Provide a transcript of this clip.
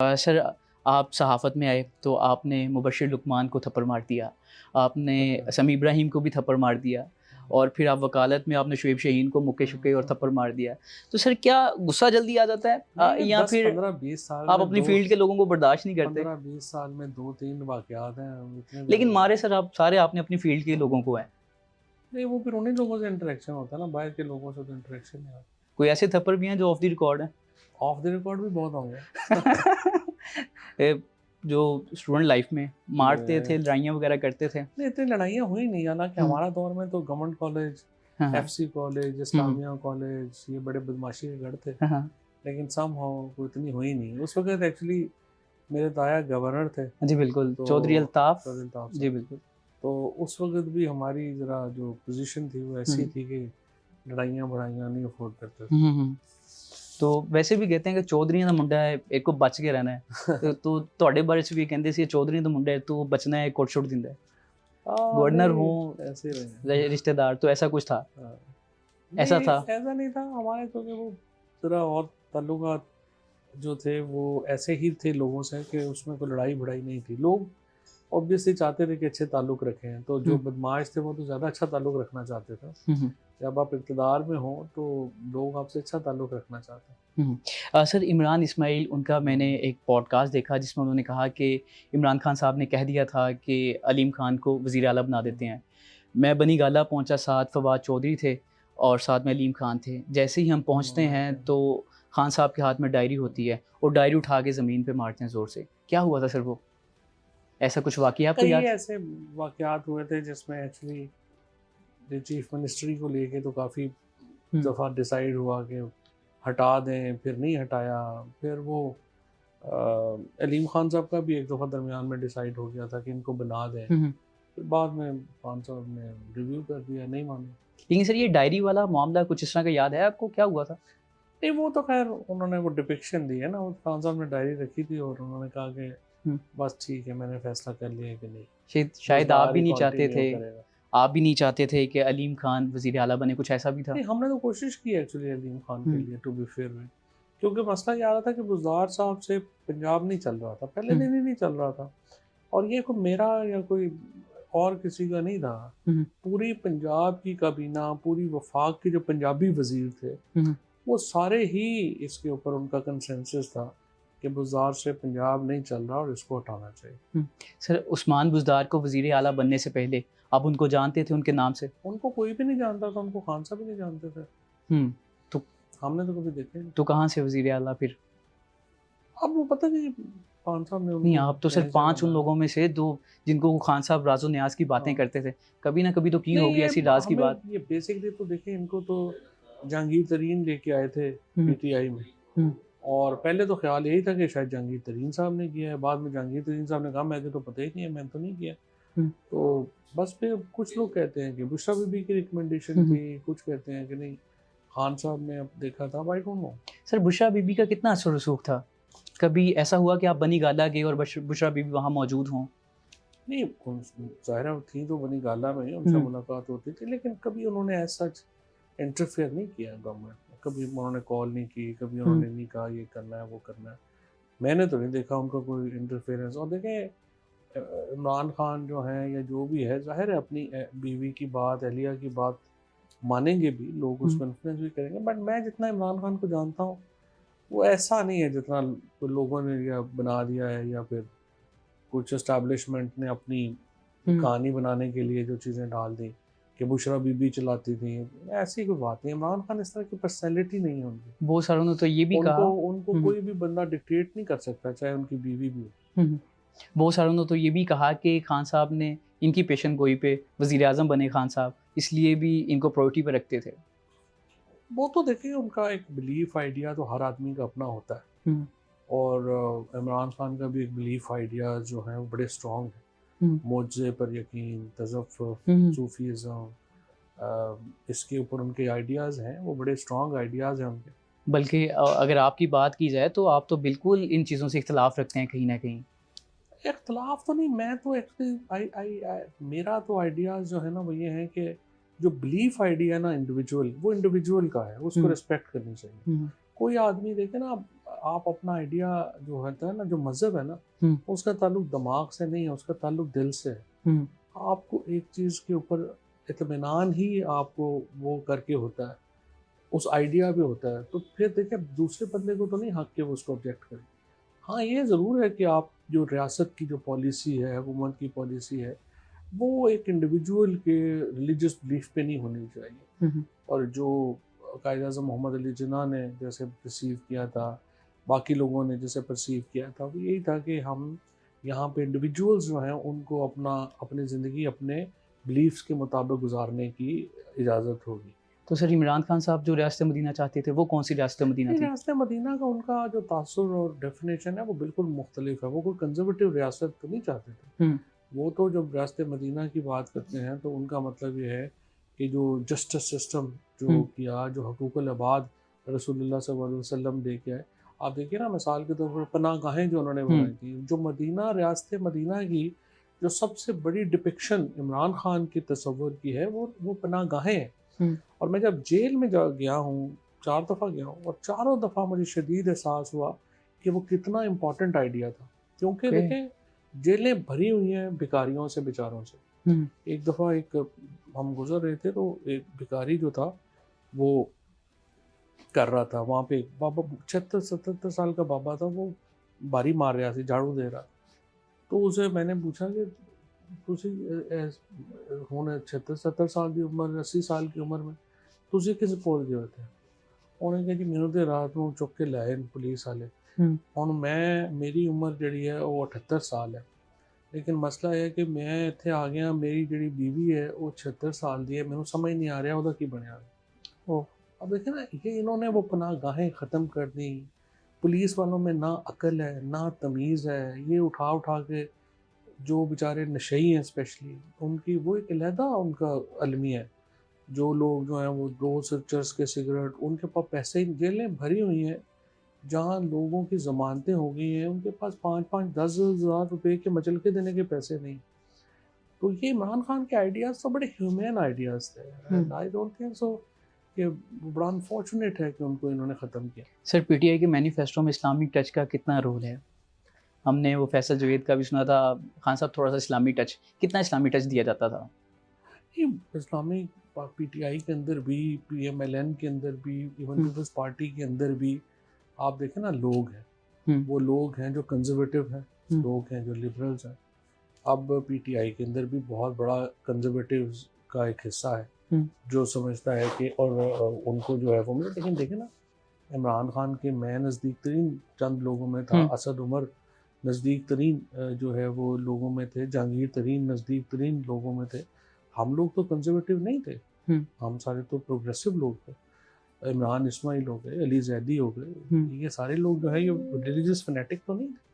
Sir, आप सहाफ़त में आए तो आपने मुबश्शिर लुक़मान को थप्पड़ मार दिया, आपने समी इब्राहिम को भी थप्पड़ मार दिया और फिर आप वकालत में आपने शुएब शाहीन को मुक्के-शुक्के और थप्पड़ मार दिया। तो सर क्या गुस्सा जल्दी आ जाता है नहीं, नहीं या 10, फिर 15, 20 साल आप में अपनी 2 फ़ील्ड के लोगों को बर्दाश्त नहीं करते? 15-20 साल में 2-3 वाक़यात हैं, इतने लेकिन ज़्यादा मारे सर आप सारे आपने अपनी फ़ील्ड के लोगों को हैं। नहीं, वो फिर उन्हीं लोगों से इंटरेक्शन होता है ना, बाहर के लोगों से तो इंटरेक्शन नहीं होता। कोई ऐसे थप्पड़ भी हैं जो ऑफ द रिकॉर्ड हैं? ऑफ द रिकॉर्ड भी बहुत होंगे। ए, जो स्टूडेंट लाइफ़ में मारते थे, ये लड़ाइयाँ वग़ैरह करते थे? नहीं, इतनी लड़ाइयाँ हुई नहीं, हालाँकि हुँ। हमारा दौर में तो गवर्नमेंट कॉलेज, हाँ, हाँ। एफसी कॉलेज, हुँ, हुँ। इस्लामिया कॉलेज, ये बड़े बदमाशी के गढ़ थे। हाँ, हाँ। लेकिन समहाउ वो इतनी हुई नहीं। उस वक़्त एक्चुअली मेरे ताया गवर्नर थे, जी, बिल्कुल। चौधरी तो अल्ताफ़। फज़ल अल्ताफ़ जी, साहब। बिल्कुल। तो उस वक़्त भी हमारी ज़रा जो पोज़ीशन थी वो ऐसी हुँ। थी कि लड़ाइयाँ-बड़ाइयाँ नहीं अफ़ोर्ड करते थे। हुँ, हुँ, हुँ। तो वैसे भी कहते हैं कि चौधरी ਦਾ ਮੁੰਡਾ ਹੈ ਇੱਕ ਕੋ ਬਚ ਕੇ ਰਹਿਣਾ ਹੈ तो ਤੁਹਾਡੇ ਬਾਰੇ ਚ ਵੀ ਕਹਿੰਦੇ ਸੀ ਚੌਧਰੀ ਦਾ ਮੁੰਡਾ है तो बचना है कोट छोड़ दिंदा है गवर्नर हो नहीं, ऐसे ही रहे। रिश्तेदार तो ऐसा कुछ था हाँ। ऐसा नहीं, था ऐसा नहीं था हमारे, क्योंकि वो ज़रा और ताल्लुकात जो थे वो ऐसे ही थे लोगों से कि उसमें कोई लड़ाई-भिड़ाई नहीं थी। लोग ऑब्वियसली चाहते थे कि अच्छे ताल्लुक रखें, तो जो हुँ, बदमाश थे वो तो ज़्यादा अच्छा ताल्लुक रखना चाहते थे। हुँ, हुँ, जब आप इक़्तिदार में हो तो लोग आपसे अच्छा ताल्लुक रखना चाहते हैं। हुँ। सर इमरान इस्माइल उनका मैंने एक पॉडकास्ट देखा जिसमें उन्होंने कहा कि इमरान खान साहब ने कह दिया था कि अलीम खान को वज़ीर आला बना देते हैं। मैं बनी गाला पहुँचा, साथ फवाद चौधरी थे और साथ में अलीम खान थे। जैसे ही हम पहुँचते उन्होंने हैं क्या तो खान साहब के हाथ में डायरी होती है और डायरी उठा के ज़मीन पे मारते हैं ज़ोर से। क्या हुआ था सर वो? ऐसा कुछ वाक़या आपको कई याद? ऐसे वाक़यात हुए थे जिसमें एक्चुअली ये चीफ़ मिनिस्ट्री को लेके तो काफ़ी हुँ, दफ़ा डिसाइड हुआ कि हटा दें, फिर नहीं हटाया। फिर वो अलीम खान साहब का भी एक दफ़ा दरमियान में डिसाइड हो गया था कि इनको बना दें। हुँ, हुँ। फिर बाद में खान साहब ने रिव्यू कर दिया, नहीं माने। लेकिन सर ये डायरी वाला मामला कुछ इस तरह का याद है आपको, क्या हुआ था? नहीं, वो तो ख़ैर उन्होंने वो डिपिक्शन दी है ना, वो खान साहब ने डायरी रखी थी और उन्होंने कहा कि हुँ, बस ठीक है, मैंने फ़ैसला कर लिया है कि नहीं, शायद आप बुज़दार भी ही नहीं चाहते कंटिन्यू थे करेगा। आप भी नहीं चाहते थे कि अलीम खान वज़ीर आला बने, कुछ ऐसा भी था? नहीं, हमने तो कोशिश की एक्चुअली अलीम खान के हुँ, लिए, टू बी फेयर में। क्योंकि मसला ये आ रहा था कि बुज़दार साहब से पंजाब नहीं चल रहा था, पहले हुँ, दिन ही नहीं चल रहा था। और ये कोई मेरा या कोई और किसी का नहीं था। हुँ, पूरी पंजाब की काबीना, पूरी वफाक के जो पंजाबी वज़ीर थे, हुँ, वो सारे ही इसके ऊपर उनका कंसेंसस था कि बुज़दार से पंजाब नहीं चल रहा और इसको हटाना चाहिए। हुँ। सर उस्मान बुज़दार को वज़ीर आला बनने से पहले आप उनको जानते थे उनके नाम से? उनको कोई भी नहीं जानता था, उनको खान साहब भी नहीं जानते थे। हुँ, तो हमने तो कभी देखे नहीं। तो कहाँ से वज़ीर आला फिर? अब वो पता नहीं खान साहब ने नहीं, उनको आप तो सिर्फ़ यहीं से 5 उन बनाया। लोगों में से दो जिनको वो खान साहब राज़ो-नियाज़ की बातें हाँ। करते थे। कभी ना कभी तो की नहीं, होगी ये ऐसी राज़ की हमें बात? ये बेसिकली तो देखिए, इनको तो जहांगीर तरीन लेके आए थे हुँ, पीटीआई में। हुँ, और पहले तो ख़्याल यही था कि शायद जहांगीर तरीन साहब ने किया है, बाद में जहांगीर तरीन साहब ने कहा मुझे तो पता ही नहीं है, मैंने तो नहीं किया। हुँ, तो बस फिर कुछ लोग कहते हैं कि बुशरा बीबी की रिकमेंडेशन हुँ, हुँ। थी, कुछ कहते हैं कि नहीं खान साहब ने अब देखा था, I don't know. Sir Bushra Bibi का कितना असर रसूख था? कभी ऐसा हुआ कि आप बनी गाला गए और बुशरा बीबी वहाँ मौजूद हों? नहीं, ज़ाहिर थी तो बनी गाला में ही उनसे हुँ, मुलाकात होती थी, लेकिन कभी उन्होंने एज़ सच इंटरफेयर नहीं किया गवर्नमेंट में। कभी उन्होंने कॉल नहीं की, कभी हुँ, उन्होंने नहीं कहा ये करना है, वो करना है। मैंने तो नहीं देखा उनका कोई इंटरफेरेंस। और देखें इमरान खान जो हैं या जो भी है, ज़ाहिर है अपनी बीवी की बात, अहलिया की बात मानेंगे भी, लोग हुँ, उसको इन्फ्लुएंस भी करेंगे। बट मैं जितना इमरान खान को जानता हूँ, वो ऐसा नहीं है जितना लोगों ने या बना दिया है, या फिर कुछ एस्टैब्लिशमेंट ने अपनी हुँ। कहानी बनाने के लिए जो चीज़ें डाल दी कि बुशरा बीबी चलाती थी। ऐसी कोई बात नहीं, इमरान खान इस तरह की पर्सनैलिटी नहीं है उनकी। बहुत सारों ने तो ये भी कहा। उनको उनको हुँ, हुँ, कोई भी बंदा डिक्टेट नहीं कर सकता, चाहे उनकी बीवी भी हो। हुँ, हुँ। बहुत सारों ने तो ये भी कहा कि खान साहब ने इनकी पेशन गोई पे वज़ीर-ए-आज़म बने खान साहब, इसलिए भी इनको प्रायोरिटी पे रखते थे। वो तो देखिए, उनका एक बिलीफ आइडिया तो हर आदमी का अपना होता है। हुँ, और इमरान खान का भी एक बिलीफ आइडिया जो है वो बड़े स्ट्रॉन्ग है। हुँ, मुआवज़े पर यकीन, तज़फ़्फ़ुफ़, हुँ, हुँ। सूफ़ीज़्म, इसके ऊपर उनके आइडियाज़ हैं, वो बड़े स्ट्रॉन्ग आइडियाज़ हैं उनके। बल्कि अगर आपकी बात की जाए तो आप तो बिल्कुल इन चीज़ों से इख्तिलाफ़ रखते हैं कहीं न कहीं। इख्तिलाफ़ तो नहीं, मैं तो एक्चुअली मेरा तो आइडियाज़ जो है ना वो ये है कि जो बिलीफ आइडिया है ना इंडिविजुअल, वो इंडिविजुअल का है, उसको हुँ, रिस्पेक्ट करनी चाहिए। हुँ, कोई आदमी देखे ना, आप अपना आइडिया जो होता है ना, जो मज़हब है ना, हम्म। उसका ताल्लुक दिमाग से नहीं है, उसका ताल्लुक दिल से है। हम्म। आपको एक चीज़ के ऊपर इत्मीनान ही आपको वो करके होता है, उस आइडिया पे होता है, तो फिर देखिए दूसरे बंदे को तो नहीं हक के वो उसको ऑब्जेक्ट करे। हाँ, ये ज़रूर है कि आप जो रियासत की जो पॉलिसी है, हुकूमत की पॉलिसी है, वो एक इंडिविजुअल के रिलीजियस बिलीफ पे नहीं होनी चाहिए। हम्म। और जो कायद-ए-आज़म मोहम्मद अली जिन्ना ने जैसे परसीव किया था, बाकी लोगों ने जैसे परसीव किया था, वो यही था कि हम यहाँ पे इंडिविजुअल्स जो हैं उनको अपनी ज़िंदगी अपने बिलीफ्स के मुताबिक गुजारने की इजाज़त होगी। तो सर इमरान खान साहब जो रियासत मदीना चाहते थे वो कौन सी रियासत मदीना नहीं, थी? रियासत मदीना का उनका जो तासुर और डेफिनेशन है वो बिल्कुल मुख्तलिफ है। वो कोई कंज़र्वेटिव रियासत तो नहीं चाहते थे। हम्म। वो तो जब रियासत मदीना की बात करते हैं तो उनका मतलब ये है कि जो जस्टिस सिस्टम जो हम्म। किया, जो हकूक़ुल इबाद रसूलुल्लाह सल्लल्लाहु अलैहि वसल्लम दे के आए। आप देखिए ना, मिसाल के तौर पर पनाहगाहें जो उन्होंने बनाई थी, जो मदीना, रियासत मदीना की जो सबसे बड़ी डिपिक्शन इमरान खान के तसव्वुर की है वो पनाहगाहें हैं। हम्म। और मैं जब जेल में गया हूँ, 4 दफ़ा गया हूँ, और चारों दफ़ा मुझे शदीद एहसास हुआ कि वो कितना इम्पोर्टेंट आइडिया था। क्योंकि ओके। देखें, जेलें भरी हुई हैं भिखारियों से, बेचारों से। हम्म। एक दफ़ा हम गुज़र रहे थे तो एक भिखारी जो था वो कर रहा था वहाँ पे, एक बाबा 76-77 साल का बाबा था, वो बारी मार रहा था, झाड़ू दे रहा। तो उसे मैंने पूछा कि तुसी ਹੁਣ 76-70 ਸਾਲ ਦੀ ਉਮਰ, 80 ਸਾਲ ਦੀ ਉਮਰ में ਤੁਸੀਂ ਕਿਸ ਪੋਲ ਗਏ ਉੱਥੇ? ਉਹਨੇ ਕਿਹਾ ਜੀ ਮੈਨੂੰ ਤੇ ਰਾਤ ਨੂੰ ਚੁੱਕ ਕੇ ਲੈ ਆਏ ਪੁਲਿਸ ਵਾਲੇ। ਹੁਣ ਮੇਰੀ ਉਮਰ ਜਿਹੜੀ ਹੈ ਉਹ 78 ਸਾਲ ਹੈ, ਲੇਕਿਨ ਮਸਲਾ ਇਹ ਹੈ ਕਿ ਮੈਂ ਇੱਥੇ ਆ ਗਿਆ, ਮੇਰੀ ਜਿਹੜੀ बीवी है वो 76 साल ਦੀ ਹੈ, ਮੈਨੂੰ ਸਮਝ नहीं आ रहा ਉਹਦਾ ਕੀ ਬਣਿਆ। ਉਹ अब देखिए ना, ये इन्होंने वो पनाहगाहें ख़त्म कर दी। पुलिस वालों में ना अक्ल है, ना तमीज़ है। ये उठा उठा के जो बेचारे नशई हैं स्पेशली, उनकी वो एक अलहदा उनका अलमिया है। जो लोग जो हैं वो 2 से चर्च के सिगरेट, उनके पास पैसे ही, जेलें भरी हुई हैं, जहाँ लोगों की ज़मानतें हो गई हैं, उनके पास 5-5, 10 हज़ार रुपये के मचलके देने के पैसे नहीं। तो ये इमरान खान के आइडियाज़ तो बड़े ह्यूमन आइडियाज़ थे, and I don't think so कि बड़ा अनफॉर्चुनेट है कि उनको इन्होंने ख़त्म किया। सर पीटीआई के मैनिफेस्टो में इस्लामिक टच का कितना रोल है? हमने वो फैसल जुवेद का भी सुना था, खान साहब थोड़ा सा इस्लामी टच, कितना इस्लामी टच दिया जाता था? ये इस्लामी पीटीआई के अंदर भी, पीएमएलएन के अंदर भी, इवन पीपल्स पार्टी के अंदर भी आप देखें ना, लोग हैं, वो लोग हैं जो कंजर्वेटिव हैं, लोग हैं जो लिबरल्स हैं। अब पीटीआई के अंदर भी बहुत बड़ा कंजर्वेटिव्स का एक हिस्सा है जो समझता है कि, और उनको जो है वो मिले। लेकिन देखें ना, इमरान खान के मैं नज़दीक तरीन चंद लोगों में था, असद उमर नज़दीक तरीन जो है वो लोगों में थे, जहांगीर तरीन नज़दीक तरीन लोगों में थे। हम लोग तो कंजर्वेटिव नहीं थे, हम सारे तो प्रोग्रेसिव लोग थे। इमरान इस्माइल हो गए, अली जैदी हो गए, ये सारे लोग जो है ये रिलीजियस फैनेटिक तो नहीं थे।